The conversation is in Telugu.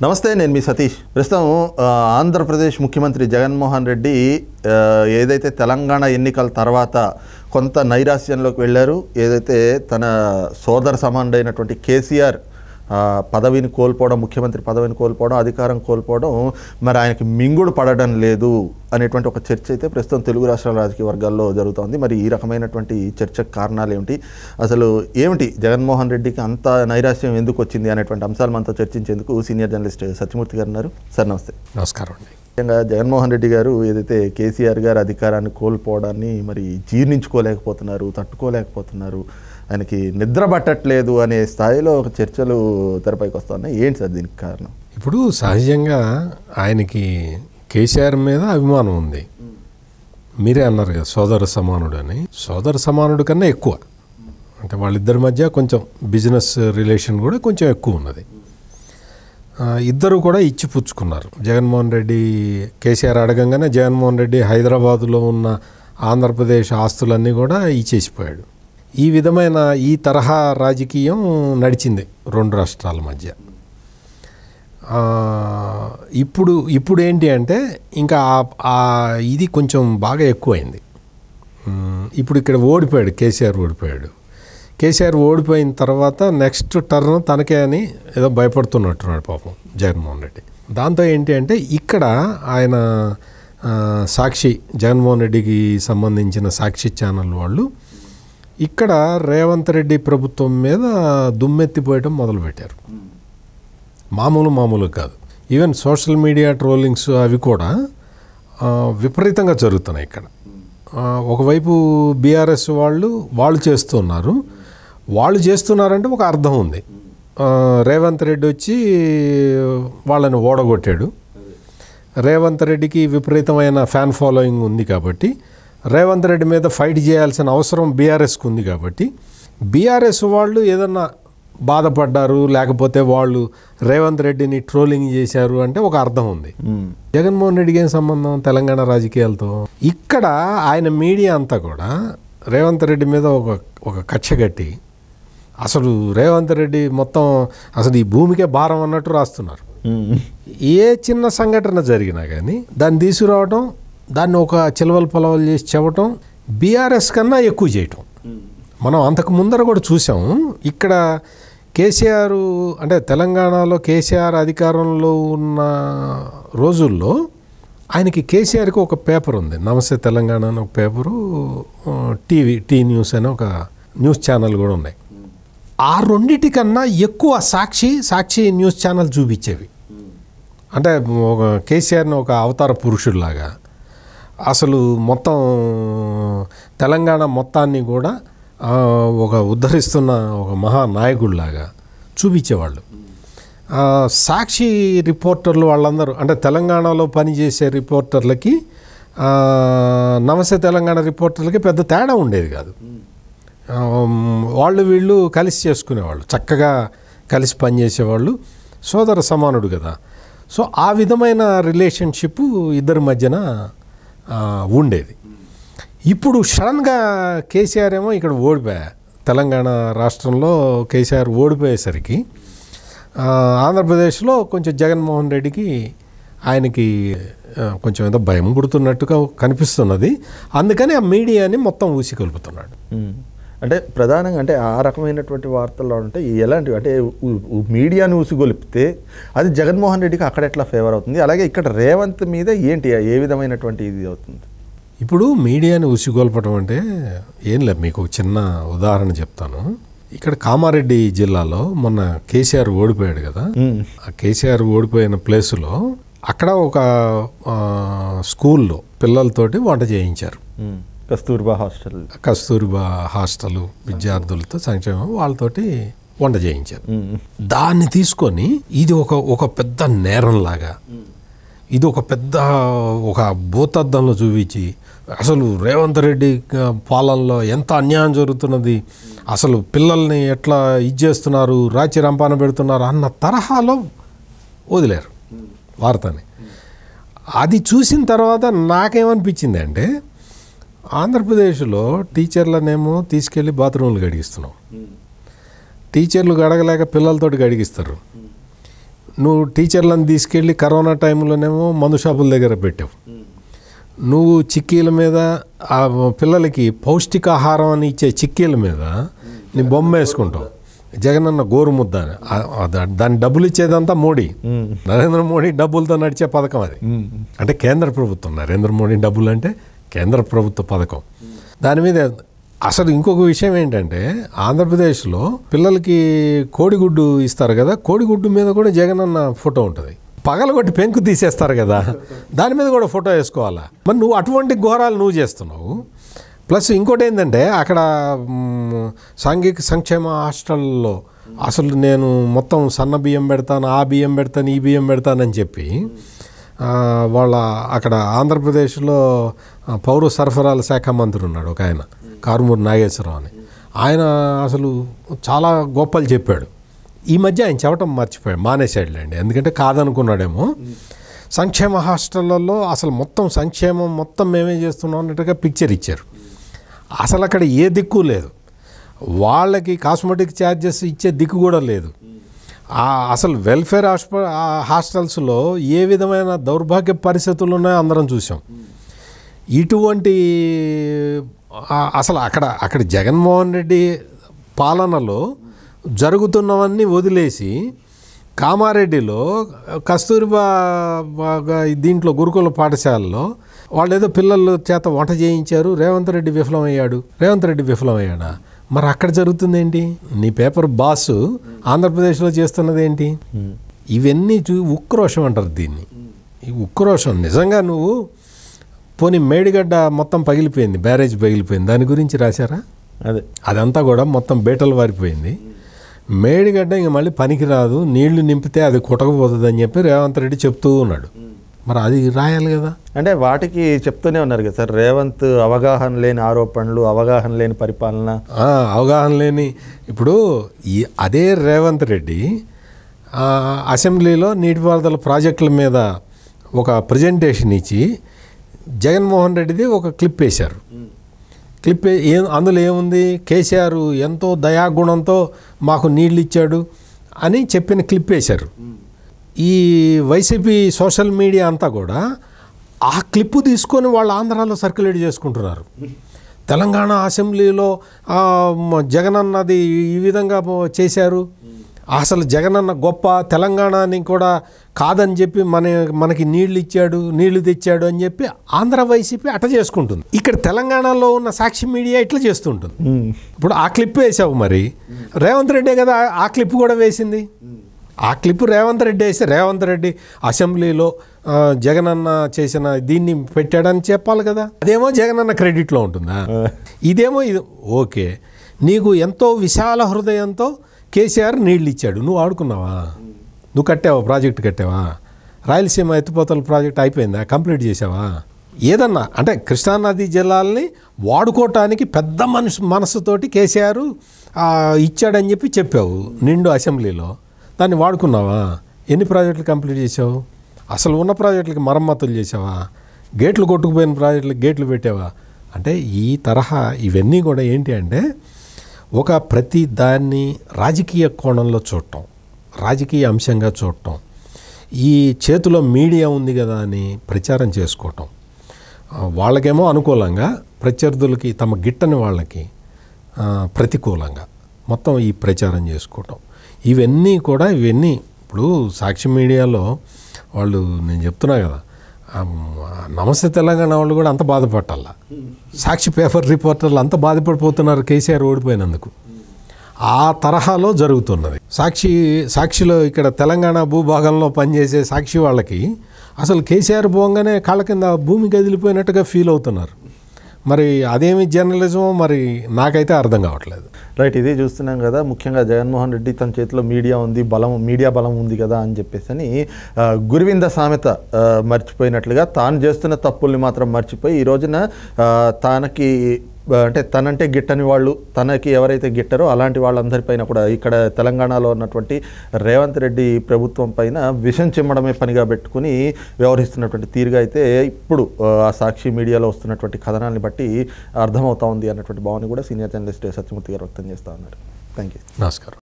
నమస్తే, నేను మీ సతీష్. ప్రస్తుతం ఆంధ్రప్రదేశ్ ముఖ్యమంత్రి జగన్మోహన్ రెడ్డి ఏదైతే తెలంగాణ ఎన్నికల తర్వాత కొంత నైరాశ్యంలోకి వెళ్ళారు, ఏదైతే తన సోదర సమానుడైనటువంటి కేసీఆర్ పదవిని కోల్పోవడం, ముఖ్యమంత్రి పదవిని కోల్పోవడం, అధికారం కోల్పోవడం, మరి ఆయనకి మింగుడు పడడం లేదు అనేటువంటి ఒక చర్చ అయితే ప్రస్తుతం తెలుగు రాష్ట్రాల రాజకీయ వర్గాల్లో జరుగుతోంది. మరి ఈ రకమైనటువంటి చర్చకు కారణాలు ఏమిటి, అసలు ఏమిటి జగన్మోహన్ రెడ్డికి అంత నైరాశ్యం ఎందుకు వచ్చింది అనేటువంటి అంశాలు మనతో చర్చించేందుకు సీనియర్ జర్నలిస్ట్ సత్యమూర్తి గారు ఉన్నారు. సార్ నమస్తే. నమస్కారం అండి. ముఖ్యంగా జగన్మోహన్ రెడ్డి గారు ఏదైతే కేసీఆర్ గారు అధికారాన్ని కోల్పోవడాన్ని మరి జీర్ణించుకోలేకపోతున్నారు, తట్టుకోలేకపోతున్నారు, ఆయనకి నిద్ర పట్టట్లేదు అనే స్థాయిలో ఒక చర్చలు తెరపైకి వస్తున్నాయి. ఏంటి సార్ దీనికి కారణం? ఇప్పుడు సహజంగా ఆయనకి కేసీఆర్ మీద అభిమానం ఉంది. మీరే అన్నారు కదా సోదర సమానుడు అని. సోదర సమానుడు కన్నా ఎక్కువ, అంటే వాళ్ళిద్దరి మధ్య కొంచెం బిజినెస్ రిలేషన్ కూడా కొంచెం ఎక్కువ ఉన్నది. ఇద్దరు కూడా ఇచ్చి పుచ్చుకున్నారు. జగన్మోహన్ రెడ్డి కేసీఆర్ అడగంగానే జగన్మోహన్ రెడ్డి హైదరాబాదులో ఉన్న ఆంధ్రప్రదేశ్ ఆస్తులన్నీ కూడా ఇచ్చేసిపోయాడు. ఈ విధమైన ఈ తరహా రాజకీయం నడిచింది రెండు రాష్ట్రాల మధ్య. ఇప్పుడు ఏంటి అంటే ఇంకా ఇది కొంచెం బాగా ఎక్కువైంది. ఇప్పుడు ఇక్కడ ఓడిపోయాడు, కేసీఆర్ ఓడిపోయిన తర్వాత నెక్స్ట్ టర్న్ తనకే అని ఏదో భయపడుతున్నట్టున్నాడు పాపం జగన్మోహన్ రెడ్డి. దాంతో ఏంటి అంటే ఇక్కడ ఆయన సాక్షి, జగన్మోహన్ రెడ్డికి సంబంధించిన సాక్షి ఛానల్ వాళ్ళు ఇక్కడ రేవంత్ రెడ్డి ప్రభుత్వం మీద దుమ్మెత్తిపోయటం మొదలుపెట్టారు. మామూలు కాదు. ఈవెన్ సోషల్ మీడియా ట్రోలింగ్స్ అవి కూడా విపరీతంగా జరుగుతున్నాయి ఇక్కడ. ఒకవైపు బీఆర్ఎస్ వాళ్ళు చేస్తున్నారు. వాళ్ళు చేస్తున్నారంటే ఒక అర్థం ఉంది. రేవంత్ రెడ్డి వచ్చి వాళ్ళని ఓడగొట్టాడు. రేవంత్ రెడ్డికి విపరీతమైన ఫ్యాన్ ఫాలోయింగ్ ఉంది కాబట్టి రేవంత్ రెడ్డి మీద ఫైట్ చేయాల్సిన అవసరం బీఆర్ఎస్కి ఉంది కాబట్టి బీఆర్ఎస్ వాళ్ళు ఏదన్నా బాధపడ్డారు, లేకపోతే వాళ్ళు రేవంత్ రెడ్డిని ట్రోలింగ్ చేశారు అంటే ఒక అర్థం ఉంది. జగన్మోహన్ రెడ్డికి ఏం సంబంధం తెలంగాణ రాజకీయాలతో? ఇక్కడ ఆయన మీడియా అంతా కూడా రేవంత్ రెడ్డి మీద ఒక కక్ష కట్టి అసలు రేవంత్ రెడ్డి మొత్తం అసలు ఈ భూమికే భారం అన్నట్టు రాస్తున్నారు. ఏ చిన్న సంఘటన జరిగినా కానీ దాన్ని తీసుకురావటం, దాన్ని ఒక చిలవలు పొలవలు చేసి చెప్పటం, బీఆర్ఎస్ కన్నా ఎక్కువ చేయటం మనం అంతకు ముందర కూడా చూసాము. ఇక్కడ కేసీఆర్ అంటే తెలంగాణలో కేసీఆర్ అధికారంలో ఉన్న రోజుల్లో ఆయనకి కేసీఆర్కి ఒక పేపర్ ఉంది, నమస్తే తెలంగాణ అని ఒక పేపరు, టీ న్యూస్ అని ఒక న్యూస్ ఛానల్ కూడా ఉన్నాయి. ఆ రెండిటికన్నా ఎక్కువ సాక్షి న్యూస్ ఛానల్ చూపించేవి. అంటే ఒక కేసీఆర్ని ఒక అవతార పురుషుడిలాగా అసలు మొత్తం తెలంగాణ మొత్తాన్ని కూడా ఒక ఉద్ధరిస్తున్న ఒక మహానాయకుడిలాగా చూపించేవాళ్ళు. సాక్షి రిపోర్టర్లు వాళ్ళందరూ అంటే తెలంగాణలో పనిచేసే రిపోర్టర్లకి నమస్తే తెలంగాణ రిపోర్టర్లకి పెద్ద తేడా ఉండేది కాదు. వీళ్ళు కలిసి చేసుకునేవాళ్ళు, చక్కగా కలిసి పనిచేసేవాళ్ళు, సోదర సమానుడు కదా. సో ఆ విధమైన రిలేషన్షిప్ ఇద్దరి మధ్యన ఉండేది. ఇప్పుడు సడన్గా కేసీఆర్ ఏమో ఇక్కడ ఓడిపోయా, తెలంగాణ రాష్ట్రంలో కేసీఆర్ ఓడిపోయేసరికి ఆంధ్రప్రదేశ్లో కొంచెం జగన్మోహన్ రెడ్డికి ఆయనకి కొంచెం ఏదో భయం పుడుతున్నట్టుగా కనిపిస్తున్నది. అందుకని ఆ మీడియాని మొత్తం ఊసికొలుపుతున్నాడు. అంటే ప్రధానంగా అంటే ఆ రకమైనటువంటి వార్తల్లో అంటే ఎలాంటివి అంటే మీడియాని ఊసిగొలిపితే అది జగన్మోహన్ రెడ్డికి అక్కడ ఎట్లా ఫేవర్ అవుతుంది, అలాగే ఇక్కడ రేవంత్ మీద ఏంటి ఏ విధమైనటువంటి ఇది అవుతుంది? ఇప్పుడు మీడియాని ఉసిగొల్పడం అంటే ఏం లేదు, మీకు ఒక చిన్న ఉదాహరణ చెప్తాను. ఇక్కడ కామారెడ్డి జిల్లాలో మొన్న కేసీఆర్ ఓడిపోయాడు కదా, ఆ కేసీఆర్ ఓడిపోయిన ప్లేసులో అక్కడ ఒక స్కూల్లో పిల్లలతోటి వంట చేయించారు. కస్తూర్బా హాస్టల్ విద్యార్థులతో సంక్షేమం వాళ్ళతోటి వంట చేయించారు. దాన్ని తీసుకొని ఇది ఒక పెద్ద నేరంలాగా, ఇది ఒక పెద్ద ఒక భూతద్దంలో చూపించి అసలు రేవంత్ రెడ్డి పాలనలో ఎంత అన్యాయం జరుగుతున్నది, అసలు పిల్లల్ని ఎట్లా ఇచ్చేస్తున్నారు, రాచి రంపాన పెడుతున్నారు అన్న తరహాలో వదిలేరు వార్తని. అది చూసిన తర్వాత నాకేమనిపించింది అంటే ఆంధ్రప్రదేశ్లో టీచర్లనేమో తీసుకెళ్ళి బాత్రూంలు గడిగిస్తున్నాం, టీచర్లు గడగలేక పిల్లలతోటి గడిగిస్తారు. నువ్వు టీచర్లను తీసుకెళ్ళి కరోనా టైంలోనేమో మందు షాపుల దగ్గర పెట్టావు. నువ్వు చిక్కీల మీద ఆ పిల్లలకి పౌష్టికాహారం అని ఇచ్చే చిక్కీల మీద నీ బొమ్మ వేసుకుంటావు. జగనన్న గోరుముద్ద దాని డబ్బులు ఇచ్చేదంతా మోడీ, నరేంద్ర మోడీ డబ్బులతో నడిచే పథకం అది. అంటే కేంద్ర ప్రభుత్వం, నరేంద్ర మోడీ డబ్బులు అంటే కేంద్ర ప్రభుత్వ పథకం. దాని మీద అసలు ఇంకొక విషయం ఏంటంటే ఆంధ్రప్రదేశ్లో పిల్లలకి కోడిగుడ్డు ఇస్తారు కదా, కోడిగుడ్డు మీద కూడా జగనన్న ఫోటో ఉంటుంది. పగలగొట్టి పెంకు తీసేస్తారు కదా, దాని మీద కూడా ఫోటో వేసుకోవాలా? మరి నువ్వు అటువంటి ఘోరాలు నువ్వు చేస్తున్నావు. ప్లస్ ఇంకోటి ఏంటంటే అక్కడ సాంఘిక సంక్షేమ హాస్టల్లో అసలు నేను మొత్తం సన్న బియ్యం పెడతాను, ఆ బియ్యం పెడతాను, ఈ బియ్యం పెడతానని చెప్పి వాళ్ళ అక్కడ ఆంధ్రప్రదేశ్లో పౌర సరఫరాల శాఖ మంత్రి ఉన్నాడు ఒక ఆయన, కారుమూరి నాగేశ్వరరావు అని. ఆయన అసలు చాలా గొప్పలు చెప్పాడు. ఈ మధ్య ఆయన చెప్పటం మర్చిపోయాడు, మానేసాడులేండి, ఎందుకంటే కాదనుకున్నాడేమో. సంక్షేమ హాస్టళ్లలో అసలు మొత్తం సంక్షేమం మొత్తం మేమే చేస్తున్నాం అన్నట్టుగా పిక్చర్ ఇచ్చారు. అసలు అక్కడ ఏ దిక్కు లేదు, వాళ్ళకి కాస్మెటిక్ ఛార్జెస్ ఇచ్చే దిక్కు కూడా లేదు. అసలు వెల్ఫేర్ హాస్టల్స్లో ఏ విధమైన దౌర్భాగ్య పరిస్థితులు ఉన్నాయో అందరం చూసాం. ఇటువంటి అసలు అక్కడ జగన్మోహన్ రెడ్డి పాలనలో జరుగుతున్నవన్నీ వదిలేసి కామారెడ్డిలో కస్తూరిబా దీంట్లో గురుకుల పాఠశాలలో వాళ్ళు ఏదో పిల్లల చేత వంట చేయించారు, రేవంత్ రెడ్డి విఫలమయ్యాడా? మరి అక్కడ జరుగుతుంది ఏంటి? నీ పేపర్ బాసు ఆంధ్రప్రదేశ్లో చేస్తున్నది ఏంటి? ఇవన్నీ ఉక్రోషం అంటారు దీన్ని. ఈ ఉక్రోషం నిజంగా నువ్వు పోనీ మేడిగడ్డ మొత్తం పగిలిపోయింది, బ్యారేజ్ పగిలిపోయింది, దాని గురించి రాశారా? అదంతా కూడా మొత్తం బేటలు వారిపోయింది. మేడిగడ్డ ఇంక మళ్ళీ పనికిరాదు, నీళ్లు నింపితే అది కొట్టకపోతుంది అని చెప్పి రేవంత్ రెడ్డి చెప్తూ ఉన్నాడు. మరి అది రాయాలి కదా. అంటే వాటికి చెప్తూనే ఉన్నారు కదా సార్, రేవంత్ అవగాహన లేని ఆరోపణలు, అవగాహన లేని పరిపాలన, అవగాహన లేని. ఇప్పుడు అదే రేవంత్ రెడ్డి అసెంబ్లీలో నీటిపారుదల ప్రాజెక్టుల మీద ఒక ప్రజెంటేషన్ ఇచ్చి జగన్మోహన్ రెడ్డిది ఒక క్లిప్ వేశారు. క్లిప్ అందులో ఏముంది? కేసీఆర్ ఎంతో దయాగుణంతో మాకు నీళ్ళు ఇచ్చాడు అని చెప్పిన క్లిప్ వేశారు. ఈ వైసీపీ సోషల్ మీడియా అంతా కూడా ఆ క్లిప్పు తీసుకొని వాళ్ళు ఆంధ్రాలో సర్క్యులేట్ చేసుకుంటున్నారు. తెలంగాణ అసెంబ్లీలో జగనన్నది ఈ విధంగా చేశారు, అసలు జగనన్న గొప్ప, తెలంగాణని కూడా కాదని చెప్పి మనకి నీళ్లు తెచ్చాడు అని చెప్పి ఆంధ్ర వైసీపీ అట్ట చేసుకుంటుంది. ఇక్కడ తెలంగాణలో ఉన్న సాక్షి మీడియా ఇట్లా చేస్తుంటుంది. ఇప్పుడు ఆ క్లిప్ వేసావు, మరి రేవంత్ రెడ్డే కదా ఆ క్లిప్ కూడా వేసింది. ఆ క్లిప్ రేవంత్ రెడ్డి వేసి రేవంత్ రెడ్డి అసెంబ్లీలో జగనన్న చేసిన దీన్ని పెట్టాడని చెప్పాలి కదా. అదేమో జగనన్న క్రెడిట్లో ఉంటుందా? ఇదేమో ఓకే, నీకు ఎంతో విశాల హృదయంతో కేసీఆర్ నీళ్ళు ఇచ్చాడు, నువ్వు ఆడుకున్నావా? నువ్వు కట్టావా? ప్రాజెక్టు కట్టావా? రాయలసీమ ఎత్తిపోతల ప్రాజెక్ట్ అయిపోయిందా? కంప్లీట్ చేసావా? ఏదన్నా అంటే కృష్ణానది జలాల్ని వాడుకోవటానికి పెద్ద మనసుతోటి కేసీఆర్ ఇచ్చాడని చెప్పి చెప్పావు నిండు అసెంబ్లీలో. దాన్ని వాడుకున్నావా? ఎన్ని ప్రాజెక్టులు కంప్లీట్ చేసావు? అసలు ఉన్న ప్రాజెక్టులకి మరమ్మతులు చేసావా? గేట్లు కొట్టుకుపోయిన ప్రాజెక్టులకు గేట్లు పెట్టావా? అంటే ఈ తరహా ఇవన్నీ కూడా ఏంటి అంటే ఒక ప్రతి దాన్ని రాజకీయ కోణంలో చూడటం, రాజకీయ అంశంగా చూడటం, ఈ చేతిలో మీడియా ఉంది కదా అని ప్రచారం చేసుకోవటం, వాళ్ళకేమో అనుకూలంగా ప్రత్యర్థులకి తమ గిట్టని వాళ్ళకి ప్రతికూలంగా మొత్తం ఈ ప్రచారం చేసుకోవటం, ఇవన్నీ ఇప్పుడు సాక్షి మీడియాలో వాళ్ళు, నేను చెప్తున్నా కదా, నమస్తే తెలంగాణ వాళ్ళు కూడా అంత బాధపడాల, సాక్షి పేపర్ రిపోర్టర్లు అంత బాధపడిపోతున్నారు కేసీఆర్ ఓడిపోయినందుకు. ఆ తరహాలో జరుగుతున్నది. సాక్షిలో ఇక్కడ తెలంగాణ భూభాగంలో పనిచేసే సాక్షి వాళ్ళకి అసలు కేసీఆర్ పోగానే కాళ్ళ కింద భూమి కదిలిపోయినట్టుగా ఫీల్ అవుతున్నారు. మరి అదేమి జర్నలిజమో మరి నాకైతే అర్థం కావట్లేదు. రైట్, ఇది చూస్తున్నాం కదా. ముఖ్యంగా జగన్మోహన్ రెడ్డి తన చేతిలో మీడియా బలం ఉంది కదా అని చెప్పేసి గురువింద సామెత మర్చిపోయినట్లుగా తాను చేస్తున్న తప్పుల్ని మాత్రం మర్చిపోయి ఈ రోజున తనంటే గిట్టని వాళ్ళు, తనకి ఎవరైతే గిట్టరో అలాంటి వాళ్ళందరిపైన కూడా ఇక్కడ తెలంగాణలో ఉన్నటువంటి రేవంత్ రెడ్డి ప్రభుత్వం పైన విషం చిమ్మడమే పనిగా పెట్టుకుని వ్యవహరిస్తున్నటువంటి తీరుగా అయితే ఇప్పుడు ఆ సాక్షి మీడియాలో వస్తున్నటువంటి కథనాన్ని బట్టి అర్థమవుతా ఉంది అన్నటువంటి భావన కూడా సీనియర్ జర్నలిస్ట్ సత్యమూర్తి గారు వ్యక్తం చేస్తూ ఉన్నారు. Thank you. నమస్కారం.